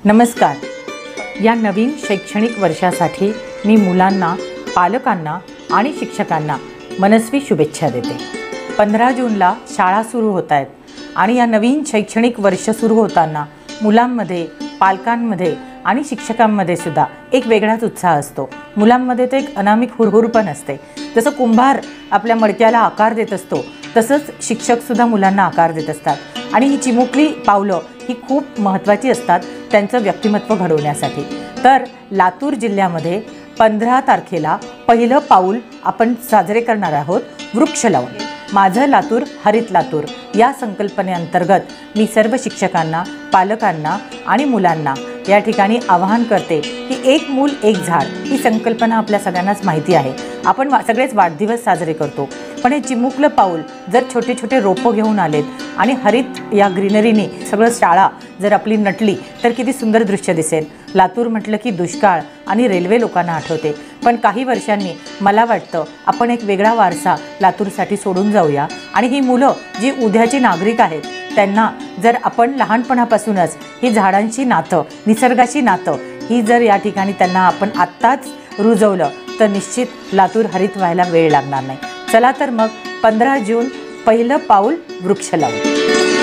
नमस्कार। या नवीन शैक्षणिक वर्षासाठी मी मुलांना, पालकांना आणि शिक्षकांना मनस्वी शुभेच्छा देते। 15 जूनला शाळा सुरू होत आहेत आणि या नवीन शैक्षणिक वर्ष सुरू होताना मुलांमध्ये, पालकांमध्ये आणि शिक्षकांमध्ये सुद्धा एक वेगळाच उत्साह असतो। मुलांमध्ये ते एक अनामिक हुरहुर पण असते। जसं कुंभार आपल्या मडक्याला आकार देत असतो तसंच शिक्षक सुद्धा मुलांना आकार देत असतात आणि ही चिमुकली पावलं ही खूप महत्त्वाची असतात त्यांचं व्यक्तिमत्व घडवण्यासाठी। तर लातूर जिल्ह्यामध्ये 15 तारखेला पहिलं पाऊल आपण साजरे करणार आहोत वृक्ष लावून। माझं लातूर हरित लातूर या संकल्पनेअंतर्गत मी सर्व शिक्षकांना, पालकांना आणि मुलांना या ठिकाणी आवाहन करते की एक मूल एक झाड ही संकल्पना आपल्या सगळ्यांनाच माहिती आहे। आपण सगळेच वाढदिवस साजरे करतो, पण हे चिमुकलं पाऊल जर छोटे छोटे रोपं घेऊन आलेत आणि हरित या ग्रीनरीने सगळं शाळा जर आपली नटली तर किती सुंदर दृश्य दिसेल। लातूर म्हटलं की दुष्काळ आणि रेल्वे लोकांना आठवते, पण काही वर्षांनी मला वाटतं आपण एक वेगळा वारसा लातूरसाठी सोडून जाऊया आणि ही मुलं जी उद्याची नागरिक आहेत त्यांना जर आपण लहानपणापासूनच ही झाडांची नातं, निसर्गाची नातं ही जर या ठिकाणी त्यांना आपण आत्ताच रुजवलं तर निश्चित लातूर हरित व्हायला वेळ लागणार नाही। चला तर मग 15 जून पहिलं पाऊल वृक्ष लावू।